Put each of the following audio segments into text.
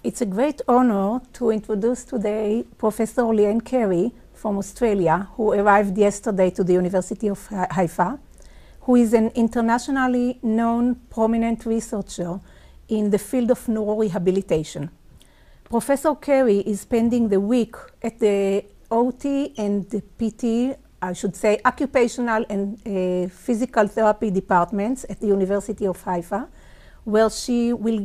It's a great honor to introduce today Professor Leeanne Carey from Australia, who arrived yesterday to the University of Haifa, who is an internationally known prominent researcher in the field of neurorehabilitation. Professor Carey is spending the week at the OT and the PT, I should say occupational and physical therapy departments at the University of Haifa, where she will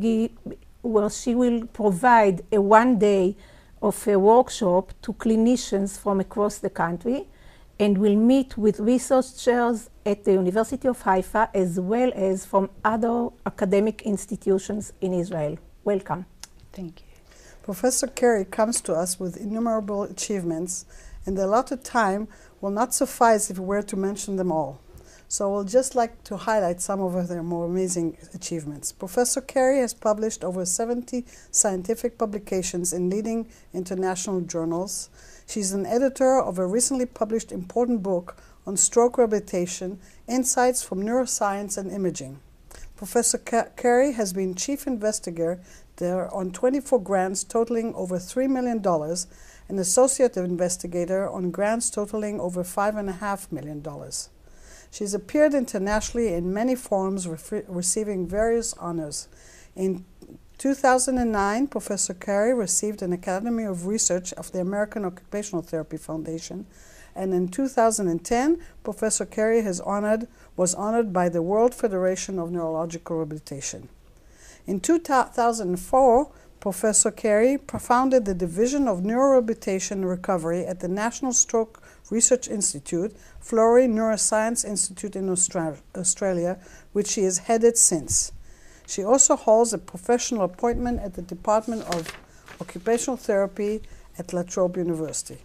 provide a one-day of a workshop to clinicians from across the country, and will meet with researchers at the University of Haifa as well as from other academic institutions in Israel. Welcome. Thank you. Professor Carey comes to us with innumerable achievements, and the allotted time will not suffice if we were to mention them all. So we'll just like to highlight some of their more amazing achievements. Professor Carey has published over 70 scientific publications in leading international journals. She's an editor of a recently published important book on stroke rehabilitation, Insights from Neuroscience and Imaging. Professor Carey has been chief investigator there on 24 grants totaling over $3 million, and associate investigator on grants totaling over $5.5 million. She's appeared internationally in many forums, receiving various honors. In 2009, Professor Carey received an Academy of Research of the American Occupational Therapy Foundation, and in 2010, Professor Carey was honored by the World Federation of Neurological Rehabilitation. In 2004, Professor Carey founded the Division of Neurorehabilitation and Recovery at the National Stroke Research Institute, Florey Neuroscience Institute in Australia, which she has headed since. She also holds a professional appointment at the Department of Occupational Therapy at La Trobe University.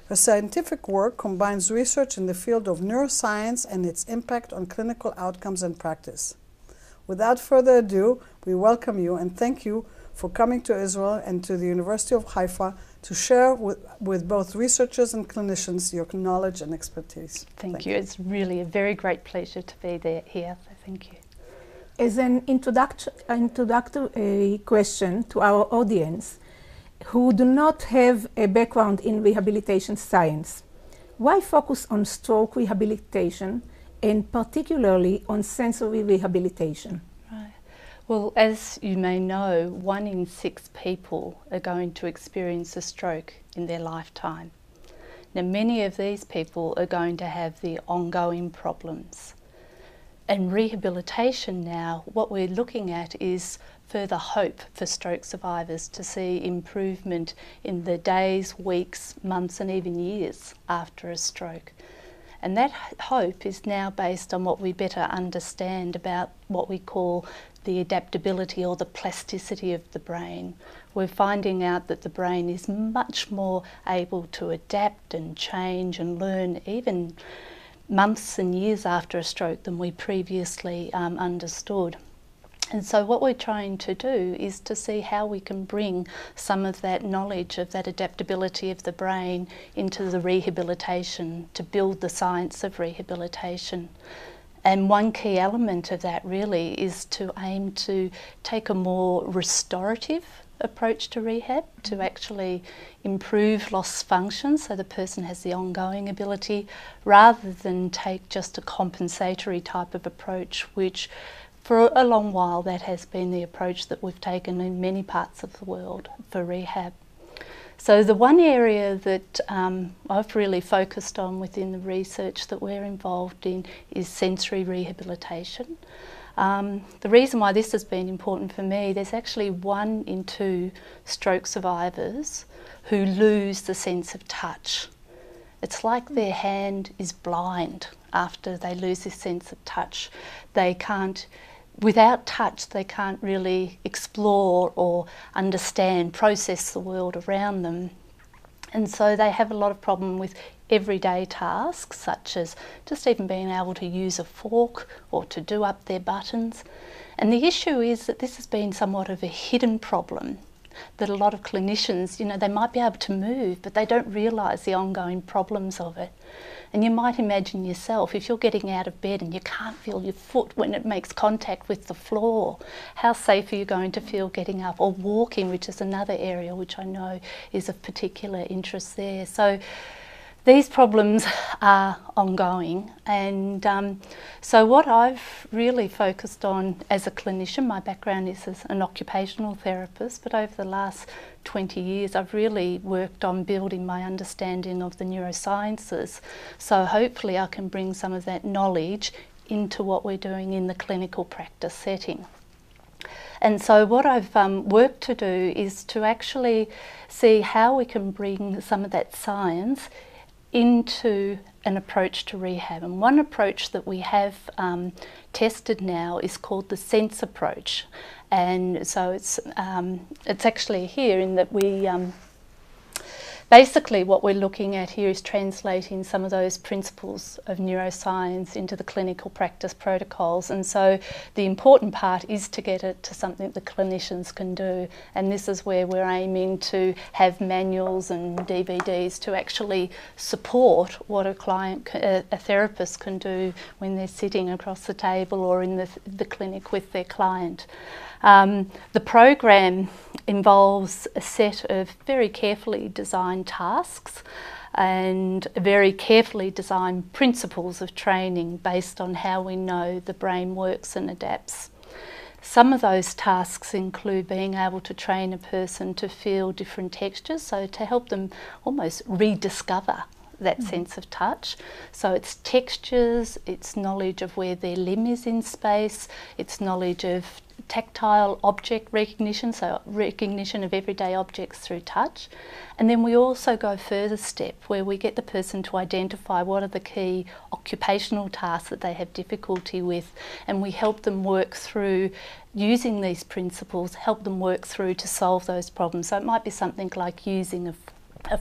Her scientific work combines research in the field of neuroscience and its impact on clinical outcomes and practice. Without further ado, we welcome you and thank you for coming to Israel and to the University of Haifa to share with both researchers and clinicians your knowledge and expertise. Thank you. It's really a very great pleasure to be here, so thank you. As an introductory question to our audience who do not have a background in rehabilitation science, why focus on stroke rehabilitation and particularly on sensory rehabilitation? Right. Well, as you may know, 1 in 6 people are going to experience a stroke in their lifetime. Now, many of these people are going to have the ongoing problems. And rehabilitation now, what we're looking at is further hope for stroke survivors to see improvement in the days, weeks, months and even years after a stroke. And that hope is now based on what we better understand about what we call the adaptability or the plasticity of the brain. We're finding out that the brain is much more able to adapt and change and learn even months and years after a stroke than we previously understood. And so what we're trying to do is to see how we can bring some of that knowledge of that adaptability of the brain into the rehabilitation, to build the science of rehabilitation. And one key element of that really is to aim to take a more restorative approach to rehab, to actually improve lost function so the person has the ongoing ability, rather than take just a compensatory type of approach, which for a long while that has been the approach that we've taken in many parts of the world for rehab. So the one area that I've really focused on within the research that we're involved in is sensory rehabilitation. The reason why this has been important for me, there's actually 1 in 2 stroke survivors who lose the sense of touch. It's like their hand is blind after they lose this sense of touch. They can't, without touch, they can't really explore or understand, process the world around them. And so they have a lot of problem with everyday tasks, such as just even being able to use a fork or to do up their buttons. And the issue is that this has been somewhat of a hidden problem that a lot of clinicians, you know, they might be able to move, but they don't realise the ongoing problems of it. And you might imagine yourself, if you're getting out of bed and you can't feel your foot when it makes contact with the floor, how safe are you going to feel getting up? Or walking, which is another area which I know is of particular interest there. So these problems are ongoing, and so what I've really focused on as a clinician, my background is as an occupational therapist, but over the last 20 years I've really worked on building my understanding of the neurosciences, so hopefully I can bring some of that knowledge into what we're doing in the clinical practice setting. And so what I've worked to do is to actually see how we can bring some of that science into an approach to rehab. And one approach that we have tested now is called the sense approach. And so it's actually here in that we basically what we're looking at here is translating some of those principles of neuroscience into the clinical practice protocols. And so the important part is to get it to something that clinicians can do. And this is where we're aiming to have manuals and DVDs to actually support what a therapist can do when they're sitting across the table or in the clinic with their client. The program involves a set of very carefully designed tasks and very carefully designed principles of training based on how we know the brain works and adapts. Some of those tasks include being able to train a person to feel different textures, so to help them almost rediscover that sense of touch. So it's textures, it's knowledge of where their limb is in space, it's knowledge of tactile object recognition, so recognition of everyday objects through touch. And then we also go a further step where we get the person to identify what are the key occupational tasks that they have difficulty with, and we help them work through using these principles, help them work through to solve those problems. So it might be something like using a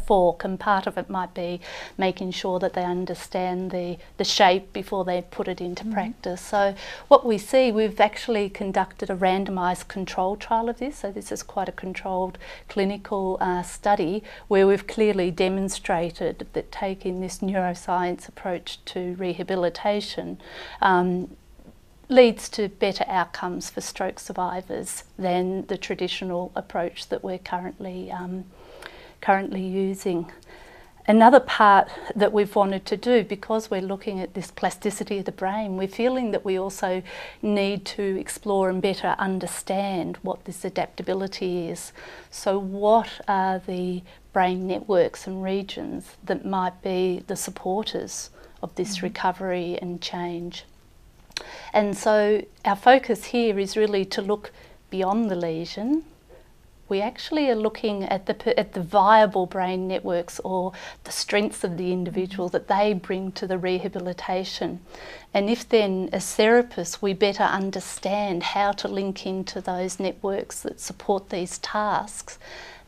fork, and part of it might be making sure that they understand the shape before they put it into practice. So what we see, we've actually conducted a randomised control trial of this, so this is quite a controlled clinical study where we've clearly demonstrated that taking this neuroscience approach to rehabilitation leads to better outcomes for stroke survivors than the traditional approach that we're currently using. Another part that we've wanted to do, because we're looking at this plasticity of the brain, we're feeling that we also need to explore and better understand what this adaptability is. So what are the brain networks and regions that might be the supporters of this recovery and change? And so our focus here is really to look beyond the lesion. We actually are looking at the viable brain networks or the strengths of the individual that they bring to the rehabilitation. And if then as therapists we better understand how to link into those networks that support these tasks,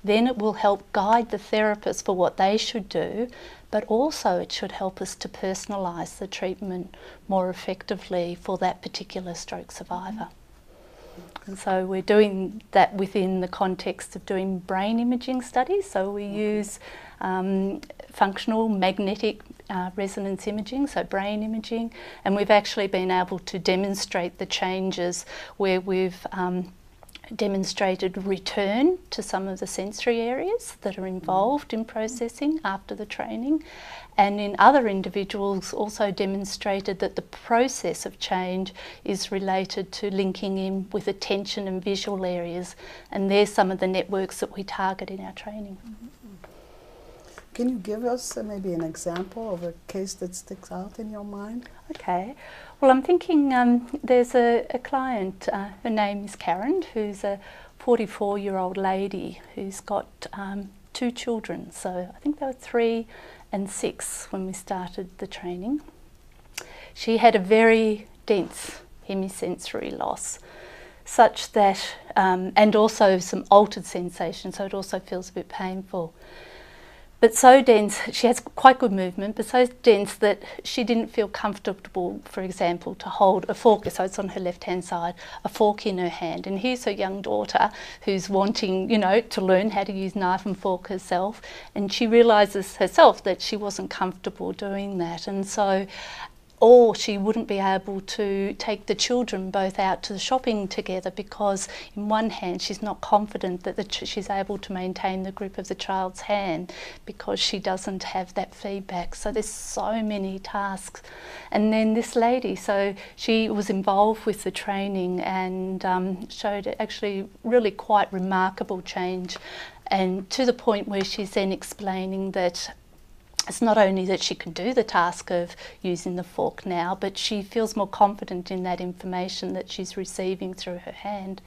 then it will help guide the therapist for what they should do, but also it should help us to personalise the treatment more effectively for that particular stroke survivor. And so we're doing that within the context of doing brain imaging studies. So we use functional magnetic resonance imaging, so brain imaging, and we've actually been able to demonstrate the changes where we've demonstrated return to some of the sensory areas that are involved in processing after the training, and in other individuals also demonstrated that the process of change is related to linking in with attention and visual areas, and there's some of the networks that we target in our training. Can you give us maybe an example of a case that sticks out in your mind? Okay. Well, I'm thinking there's a client, her name is Karen, who's a 44-year-old lady who's got 2 children. So I think they were 3 and 6 when we started the training. She had a very dense hemisensory loss, such that, and also some altered sensation, so it also feels a bit painful. but so dense, she has quite good movement, but so dense that she didn't feel comfortable, for example, to hold a fork, so it's on her left-hand side, a fork in her hand. And here's her young daughter who's wanting, you know, to learn how to use knife and fork herself, and she realises herself that she wasn't comfortable doing that. And so, or she wouldn't be able to take the children both out to the shopping together because in one hand she's not confident that she's able to maintain the grip of the child's hand because she doesn't have that feedback. So there's so many tasks. And then this lady, so she was involved with the training and showed actually really quite remarkable change, and to the point where she's then explaining that it's not only that she can do the task of using the fork now, but she feels more confident in that information that she's receiving through her hand.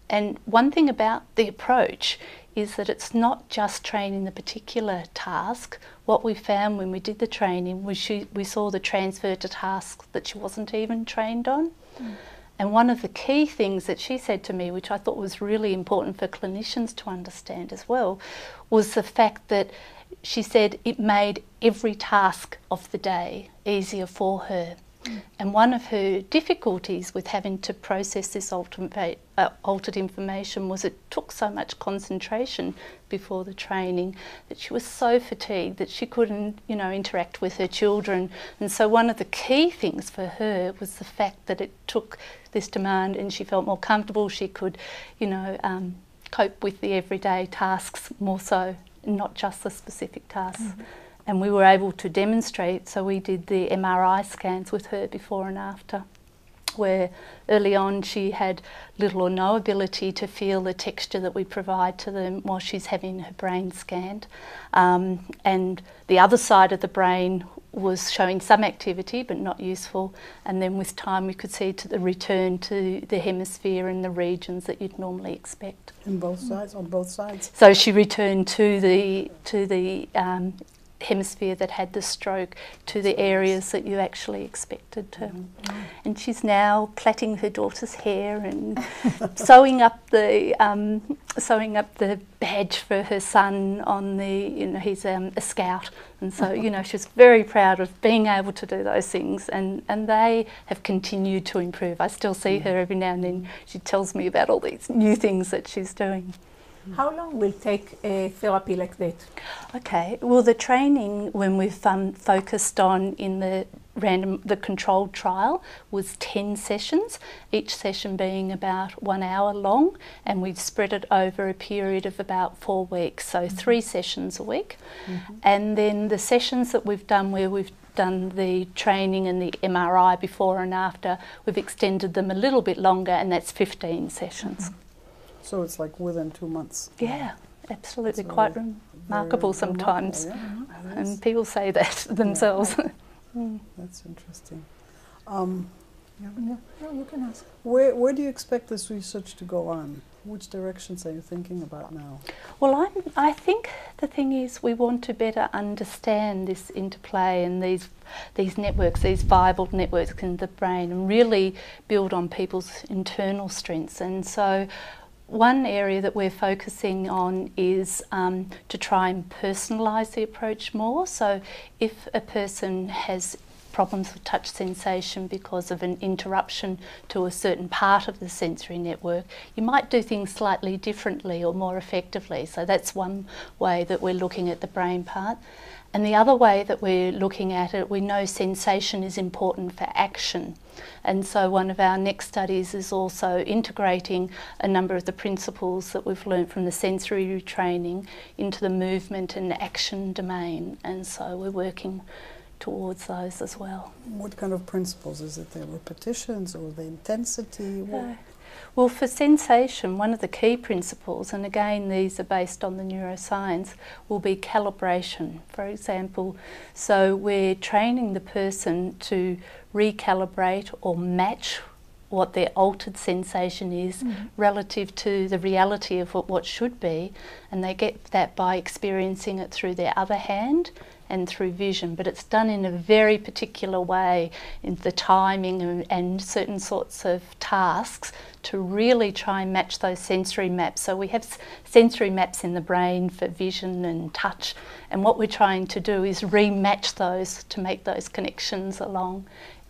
And one thing about the approach is that it's not just training the particular task. What we found when we did the training was we saw the transfer to tasks that she wasn't even trained on. And one of the key things that she said to me, which I thought was really important for clinicians to understand as well, was the fact that she said it made every task of the day easier for her. And one of her difficulties with having to process this altered information was it took so much concentration before the training that she was so fatigued that she couldn't, you know, interact with her children. And so one of the key things for her was the fact that it took this demand and she felt more comfortable. She could, you know, cope with the everyday tasks more so, not just the specific tasks. And we were able to demonstrate, so we did the MRI scans with her before and after, where early on she had little or no ability to feel the texture that we provide to them while she's having her brain scanned. And the other side of the brain was showing some activity but not useful, and then with time we could see to the return to the hemisphere and the regions that you'd normally expect. In both sides, on both sides? So she returned to the hemisphere that had the stroke, to the areas that you actually expected to. And she's now plaiting her daughter's hair and sewing up the badge for her son on the, you know, he's a scout, and so, you know, she's very proud of being able to do those things, and they have continued to improve. I still see her every now and then. She tells me about all these new things that she's doing. How long will take a therapy like that? Okay, well, the training, when we've focused on in the controlled trial, was 10 sessions, each session being about 1 hour long, and we've spread it over a period of about 4 weeks, so 3 sessions a week. And then the sessions that we've done where we've done the training and the MRI before and after, we've extended them a little bit longer, and that's 15 sessions. So it's like within 2 months. Yeah, absolutely, quite remarkable sometimes. Remarkable, yeah. And people say that themselves. That's interesting. No, you can ask. Where do you expect this research to go on? Which directions are you thinking about now? Well, I think the thing is we want to better understand this interplay and these networks, these viable networks in the brain, and really build on people's internal strengths. And so one area that we're focusing on is to try and personalise the approach more. So if a person has problems with touch sensation because of an interruption to a certain part of the sensory network, you might do things slightly differently or more effectively. So that's one way that we're looking at the brain part. And the other way that we're looking at it, we know sensation is important for action. And so one of our next studies is also integrating a number of the principles that we've learned from the sensory retraining into the movement and action domain. And so we're working towards those as well. What kind of principles? Is it the repetitions or the intensity? Well, for sensation, one of the key principles, and again these are based on the neuroscience, will be calibration, for example. So we're training the person to recalibrate or match what their altered sensation is relative to the reality of what should be, and they get that by experiencing it through their other hand and through vision, but it's done in a very particular way in the timing and certain sorts of tasks to really try and match those sensory maps. So we have sensory maps in the brain for vision and touch, and what we're trying to do is rematch those to make those connections along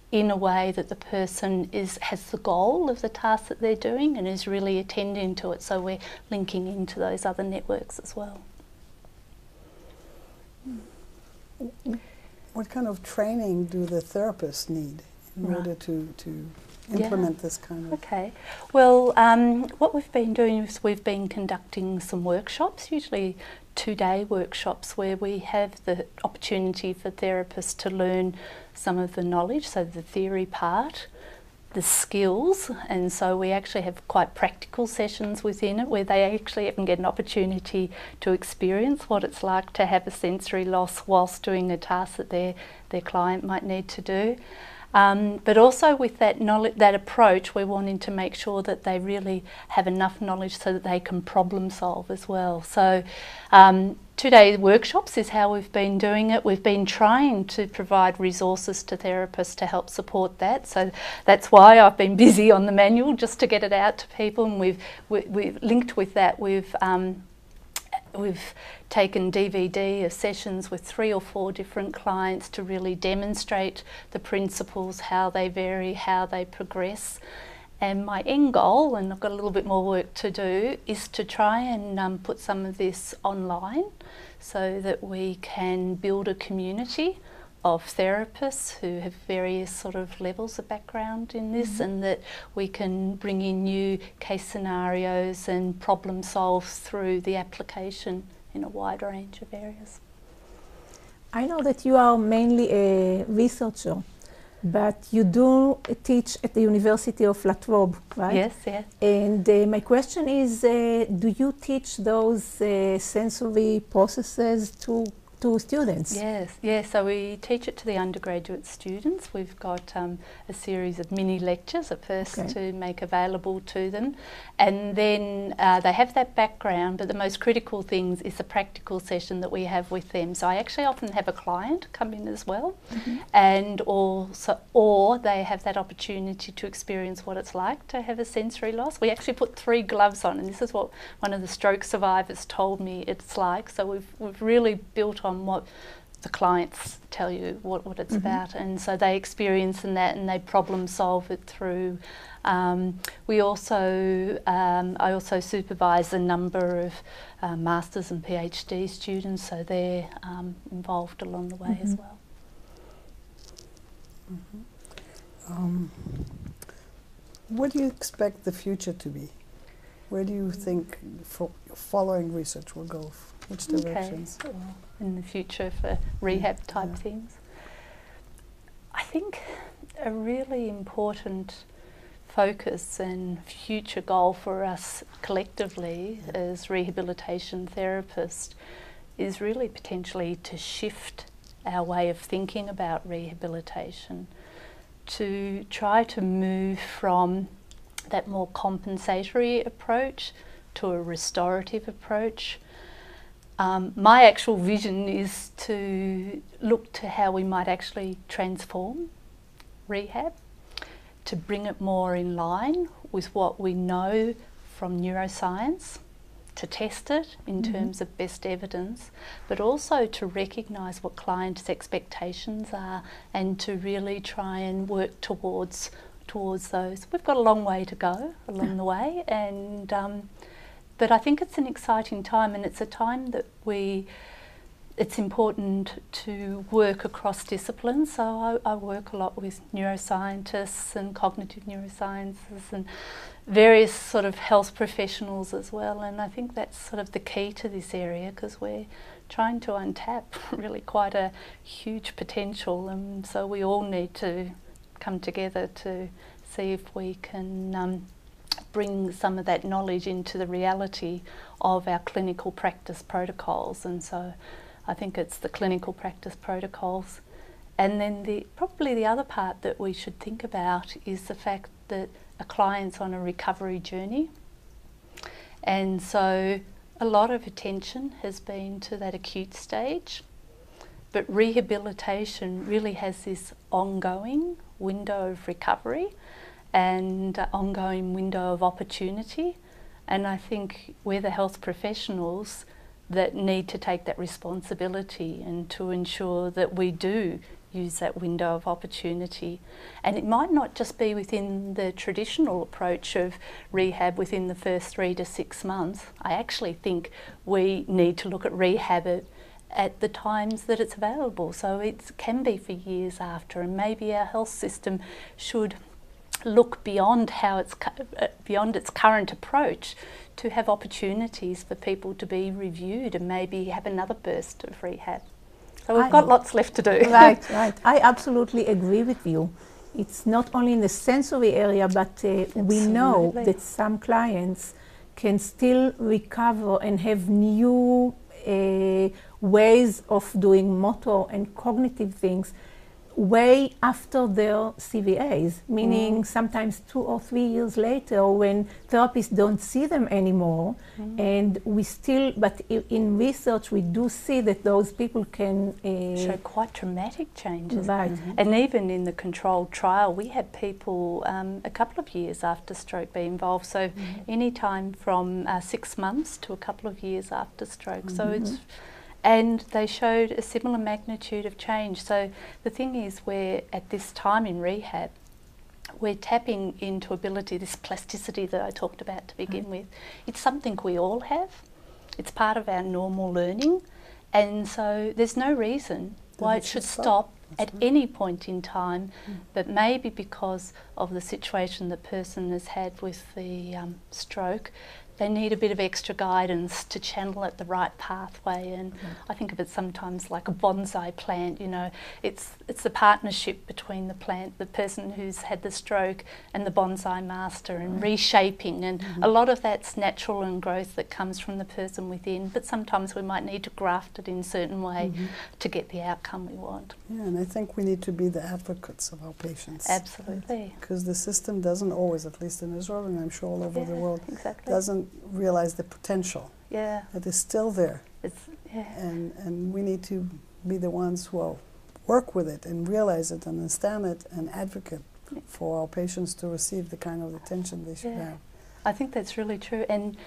in a way that the person has the goal of the task that they're doing and is really attending to it. So we're linking into those other networks as well. What kind of training do the therapists need in order to implement this kind of... Okay. Well, what we've been doing is we've been conducting some workshops, usually 2-day workshops, where we have the opportunity for therapists to learn some of the knowledge, so the theory part, the skills, and so we actually have quite practical sessions within it where they actually even get an opportunity to experience what it's like to have a sensory loss whilst doing a task that their client might need to do. But also with that knowledge, that approach, we're wanting to make sure that they really have enough knowledge so that they can problem solve as well. So 2-day workshops is how we've been doing it. We've been trying to provide resources to therapists to help support that. So that's why I've been busy on the manual, just to get it out to people, and we've linked with that. We've taken DVD of sessions with 3 or 4 different clients to really demonstrate the principles, how they vary, how they progress. And my end goal, and I've got a little bit more work to do, is to try and put some of this online so that we can build a community of therapists who have various sort of levels of background in this, and that we can bring in new case scenarios and problem solve through the application in a wide range of areas. I know that you are mainly a researcher, but you do teach at the University of La Trobe, right? Yes, yes. And my question is, do you teach those sensory processes to students? Yes, so we teach it to the undergraduate students. We've got a series of mini lectures at first to make available to them, and then they have that background, but the most critical things is the practical session that we have with them. So I actually often have a client come in as well, and also, or they have that opportunity to experience what it's like to have a sensory loss. We actually put 3 gloves on, and this is what one of the stroke survivors told me it's like. So we've really built on what the clients tell you what it's about, and so they experience in that and they problem solve it through. I also supervise a number of masters and PhD students, so they're involved along the way as well. What do you expect the future to be? Where do you think following research will go? Which directions? Okay. Well, in the future for rehab type things. I think a really important focus and future goal for us collectively as rehabilitation therapists is really potentially to shift our way of thinking about rehabilitation, to try to move from that more compensatory approach to a restorative approach. My actual vision is to look to how we might actually transform rehab, to bring it more in line with what we know from neuroscience, to test it in terms of best evidence, but also to recognise what clients' expectations are and to really try and work towards those. We've got a long way to go along the way, and but I think it's an exciting time, and it's a time that it's important to work across disciplines. So I work a lot with neuroscientists and cognitive neurosciences and various sort of health professionals as well, and I think that's sort of the key to this area, because we're trying to untap really quite a huge potential, and so we all need to come together to see if we can bring some of that knowledge into the reality of our clinical practice protocols. And so I think it's the clinical practice protocols. And then probably the other part that we should think about is the fact that clients on a recovery journey. And so a lot of attention has been to that acute stage, but rehabilitation really has this ongoing window of recovery and ongoing window of opportunity. And I think we're the health professionals that need to take that responsibility and to ensure that we do use that window of opportunity. And it might not just be within the traditional approach of rehab within the first 3 to 6 months. I actually think we need to look at rehab at the times that it's available. So it can be for years after, and maybe our health system should look beyond beyond its current approach to have opportunities for people to be reviewed and maybe have another burst of rehab. So we've got lots left to do. Right, right. I absolutely agree with you. It's not only in the sensory area, but we know that some clients can still recover and have new ways of doing motor and cognitive things way after their CVAs, meaning sometimes 2 or 3 years later when therapists don't see them anymore. And we still, but in research we do see that those people can show quite dramatic changes. Right. And even in the controlled trial we had people a couple of years after stroke be involved, so any time from 6 months to a couple of years after stroke. So it's, and they showed a similar magnitude of change. So the thing is, we're at this time in rehab, we're tapping into ability, this plasticity that I talked about to begin with. It's something we all have. It's part of our normal learning. And so there's no reason why it should stop at any point in time, but maybe because of the situation the person has had with the stroke, they need a bit of extra guidance to channel it the right pathway. And I think of it sometimes like a bonsai plant, you know, it's the partnership between the plant, the person who's had the stroke, and the bonsai master, and reshaping, and a lot of that's natural and growth that comes from the person within, but sometimes we might need to graft it in a certain way to get the outcome we want. Yeah, and I think we need to be the advocates of our patients. Absolutely. Because the system doesn't always, at least in Israel, and I'm sure all over the world, doesn't realize the potential that is still there. And we need to be the ones who work with it and realize it and understand it and advocate for our patients to receive the kind of attention they should have. I think that's really true. And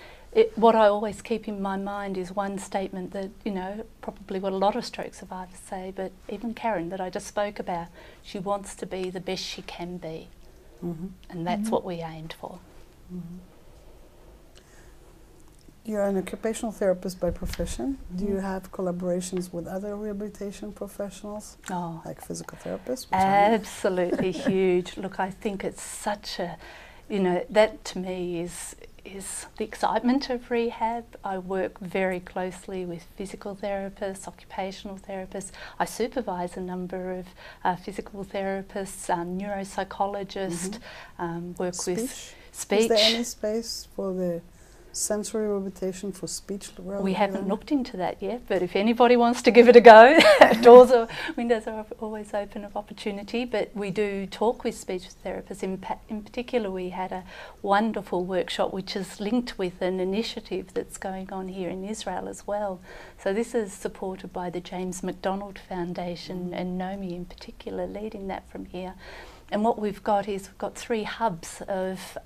what I always keep in my mind is one statement that, you know, probably what a lot of stroke survivors say, but even Karen that I just spoke about, she wants to be the best she can be. And that's what we aimed for. You're an occupational therapist by profession. Do you have collaborations with other rehabilitation professionals, like physical therapists? Absolutely huge. Look, I think it's such a, you know, that to me is the excitement of rehab. I work very closely with physical therapists, occupational therapists. I supervise a number of physical therapists, neuropsychologists, work with speech. Is there any space for the sensory rehabilitation for speech? We haven't looked into that yet, but if anybody wants to give it a go, windows are always open of opportunity. But we do talk with speech therapists. In particular, we had a wonderful workshop which is linked with an initiative that's going on here in Israel as well. So this is supported by the James McDonald Foundation, and Nomi in particular leading that from here. And what we've got is we've got 3 hubs of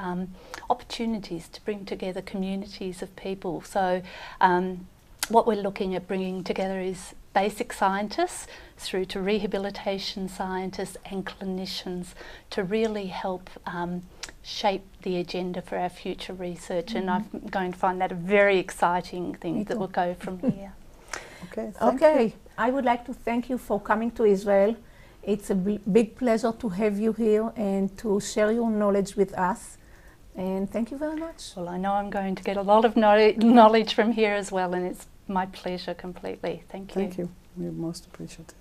opportunities to bring together communities of people. So what we're looking at bringing together is basic scientists through to rehabilitation scientists and clinicians to really help shape the agenda for our future research. And I'm going to find that a very exciting thing that will go from here. Okay, I would like to thank you for coming to Israel. It's a big pleasure to have you here and to share your knowledge with us. And thank you very much. Well, I know I'm going to get a lot of knowledge from here as well, and it's my pleasure completely. Thank you. Thank you. We're most appreciative.